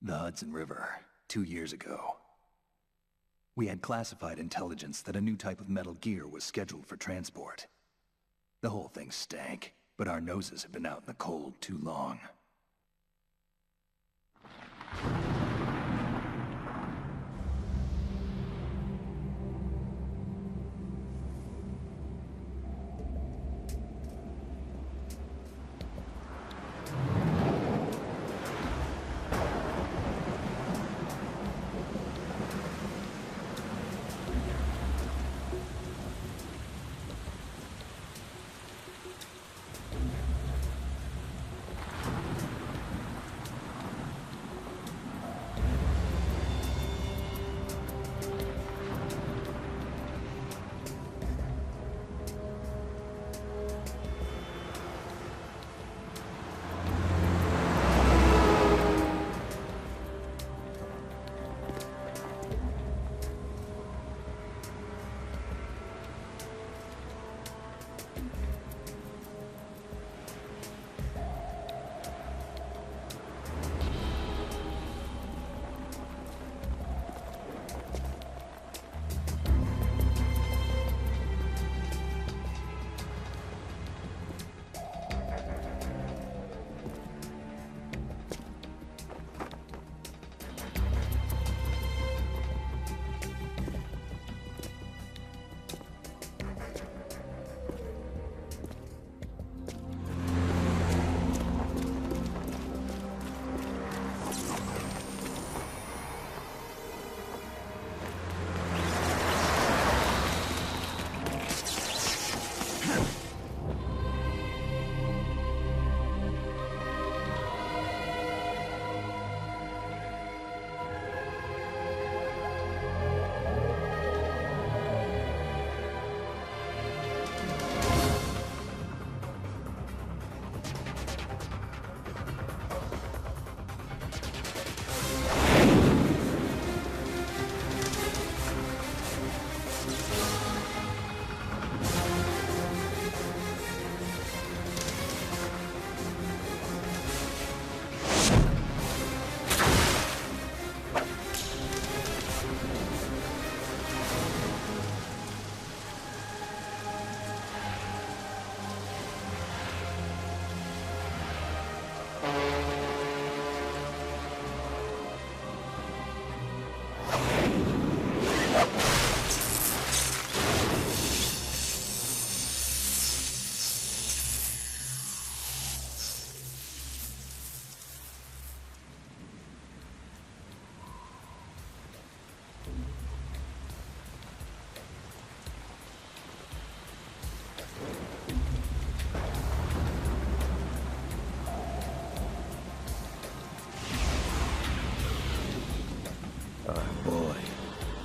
The Hudson River, 2 years ago. We had classified intelligence that a new type of metal gear was scheduled for transport. The whole thing stank, but our noses had been out in the cold too long.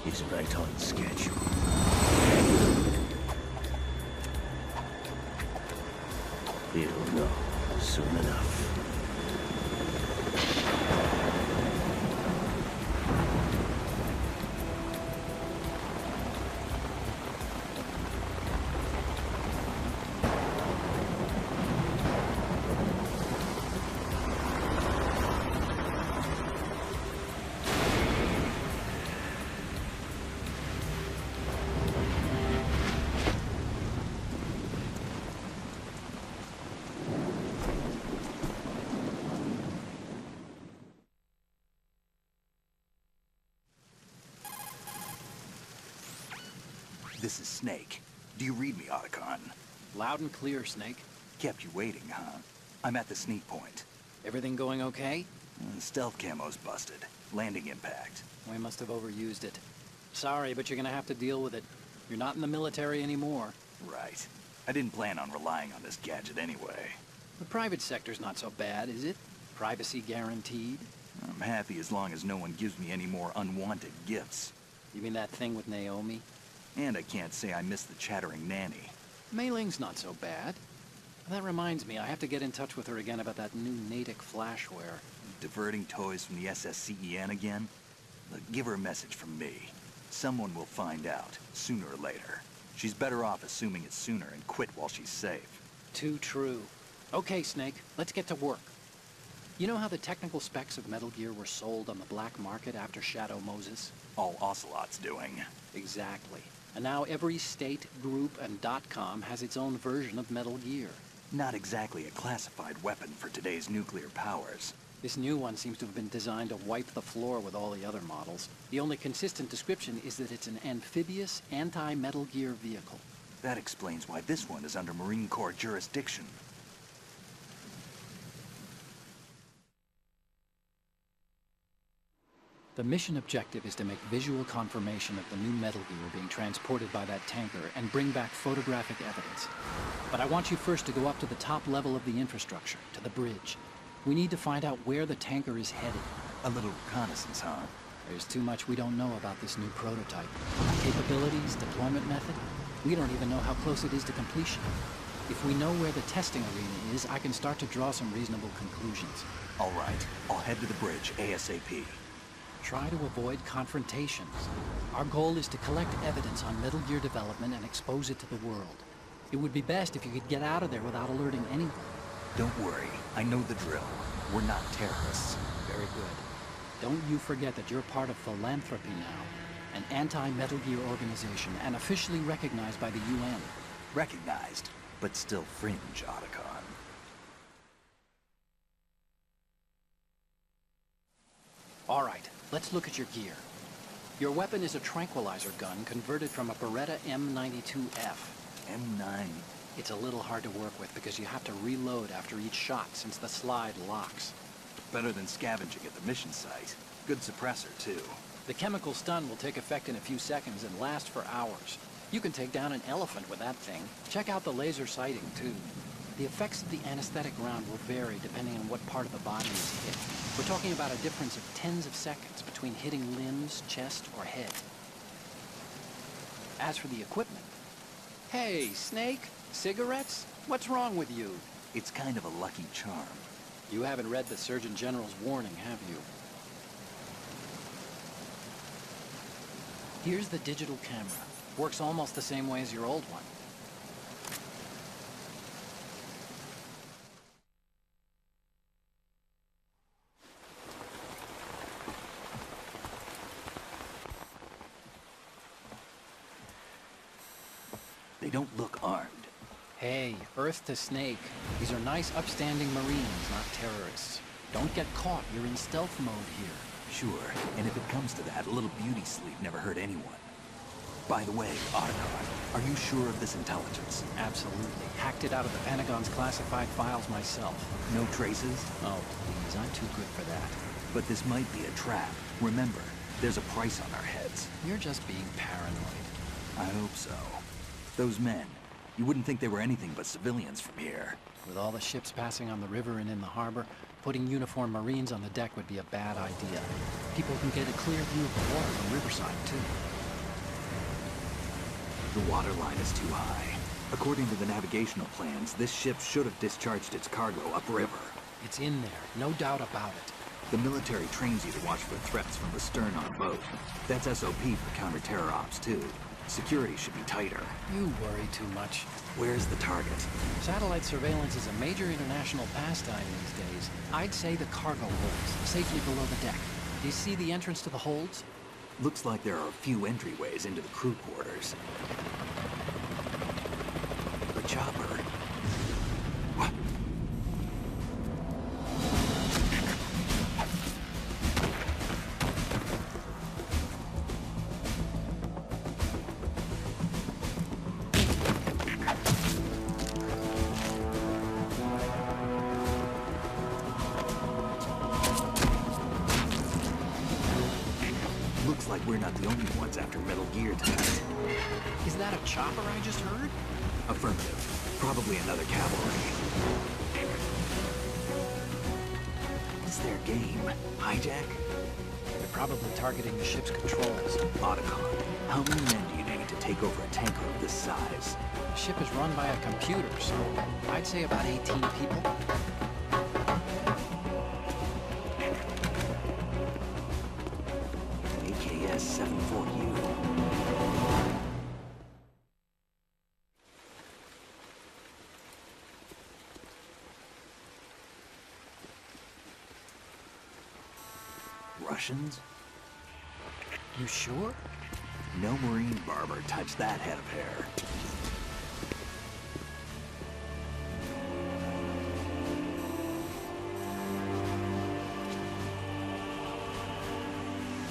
He's right on schedule. He'll know soon enough. This is Snake. Do you read me, Otacon? Loud and clear, Snake. Kept you waiting, huh? I'm at the sneak point. Everything going okay? Stealth camo's busted. Landing impact. We must have overused it. Sorry, but you're gonna have to deal with it. You're not in the military anymore. Right. I didn't plan on relying on this gadget anyway. The private sector's not so bad, is it? Privacy guaranteed? I'm happy as long as no one gives me any more unwanted gifts. You mean that thing with Naomi? And I can't say I miss the chattering nanny. Mei Ling's not so bad. That reminds me, I have to get in touch with her again about that new Natick flashware. Diverting toys from the SSCEN again? Look, give her a message from me. Someone will find out, sooner or later. She's better off assuming it sooner and quit while she's safe. Too true. Okay, Snake, let's get to work. You know how the technical specs of Metal Gear were sold on the black market after Shadow Moses? All Ocelot's doing. Exactly. And now every state, group, and .com has its own version of Metal Gear. Not exactly a classified weapon for today's nuclear powers. This new one seems to have been designed to wipe the floor with all the other models. The only consistent description is that it's an amphibious, anti-Metal Gear vehicle. That explains why this one is under Marine Corps jurisdiction. The mission objective is to make visual confirmation of the new Metal Gear being transported by that tanker and bring back photographic evidence. But I want you first to go up to the top level of the infrastructure, to the bridge. We need to find out where the tanker is headed. A little reconnaissance, huh? There's too much we don't know about this new prototype. Capabilities, deployment method. We don't even know how close it is to completion. If we know where the testing arena is, I can start to draw some reasonable conclusions. All right, I'll head to the bridge ASAP. Try to avoid confrontations. Our goal is to collect evidence on Metal Gear development and expose it to the world. It would be best if you could get out of there without alerting anyone. Don't worry, I know the drill. We're not terrorists. Very good. Don't you forget that you're part of Philanthropy now, an anti-Metal Gear organization and officially recognized by the UN. Recognized, but still fringe, Otacon. All right, let's look at your gear. Your weapon is a tranquilizer gun converted from a Beretta M92F. M9. It's a little hard to work with because you have to reload after each shot since the slide locks. Better than scavenging at the mission site. Good suppressor, too. The chemical stun will take effect in a few seconds and last for hours. You can take down an elephant with that thing. Check out the laser sighting, too. The effects of the anesthetic round will vary depending on what part of the body is hit. We're talking about a difference of tens of seconds between hitting limbs, chest, or head. As for the equipment... Hey, Snake! Cigarettes? What's wrong with you? It's kind of a lucky charm. You haven't read the Surgeon General's warning, have you? Here's the digital camera. Works almost the same way as your old one. They don't look armed. Hey, Earth to Snake. These are nice, upstanding Marines, not terrorists. Don't get caught. You're in stealth mode here. Sure, and if it comes to that, a little beauty sleep never hurt anyone. By the way, Otacon, are you sure of this intelligence? Absolutely. Hacked it out of the Pentagon's classified files myself. No traces? Oh, please, I'm too good for that. But this might be a trap. Remember, there's a price on our heads. You're just being paranoid. I hope so. Those men, you wouldn't think they were anything but civilians from here. With all the ships passing on the river and in the harbor, putting uniformed Marines on the deck would be a bad idea. People can get a clear view of the water from riverside, too. The water line is too high. According to the navigational plans, this ship should have discharged its cargo upriver. It's in there, no doubt about it. The military trains you to watch for threats from the stern on boat. That's SOP for counter-terror ops, too. Security should be tighter. You worry too much. Where's the target? Satellite surveillance is a major international pastime these days. I'd say the cargo holds, safely below the deck. Do you see the entrance to the holds? Looks like there are a few entryways into the crew quarters. The chopper. What? Looks like we're not the only ones after Metal Gear tonight. Is that a chopper I just heard? Affirmative. Probably another cavalry. What's their game? Hijack? They're probably targeting the ship's controls. Otacon, how many men do you need to take over a tanker of this size? The ship is run by a computer, so I'd say about 18 people. AKS 74U. Russians? You sure? No Marine barber touched that head of hair.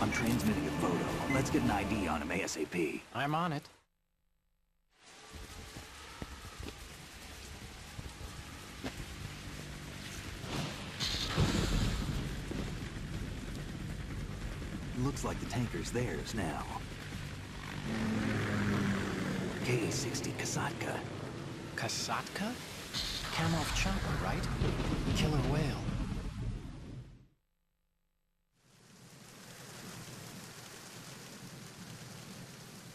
I'm transmitting a photo. Let's get an ID on him ASAP. I'm on it. Looks like the tanker's theirs now. K-60 Kasatka. Kasatka? Kamarov chopper, right? Killer whale.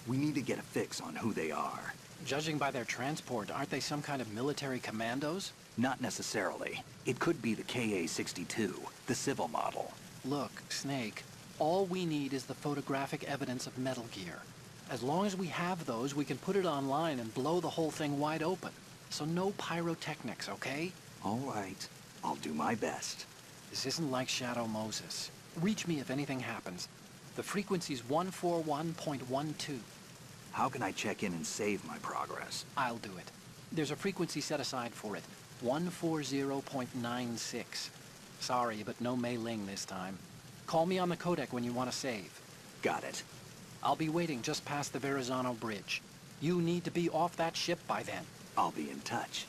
We need to get a fix on who they are. Judging by their transport, aren't they some kind of military commandos? Not necessarily. It could be the KA-62, the civil model. Look, Snake, all we need is the photographic evidence of Metal Gear. As long as we have those, we can put it online and blow the whole thing wide open. So no pyrotechnics, okay? All right. I'll do my best. This isn't like Shadow Moses. Reach me if anything happens. The frequency's 141.12. How can I check in and save my progress? I'll do it. There's a frequency set aside for it. 140.96. Sorry, but no Mei Ling this time. Call me on the codec when you want to save. Got it. I'll be waiting just past the Verrazano Bridge. You need to be off that ship by then. I'll be in touch.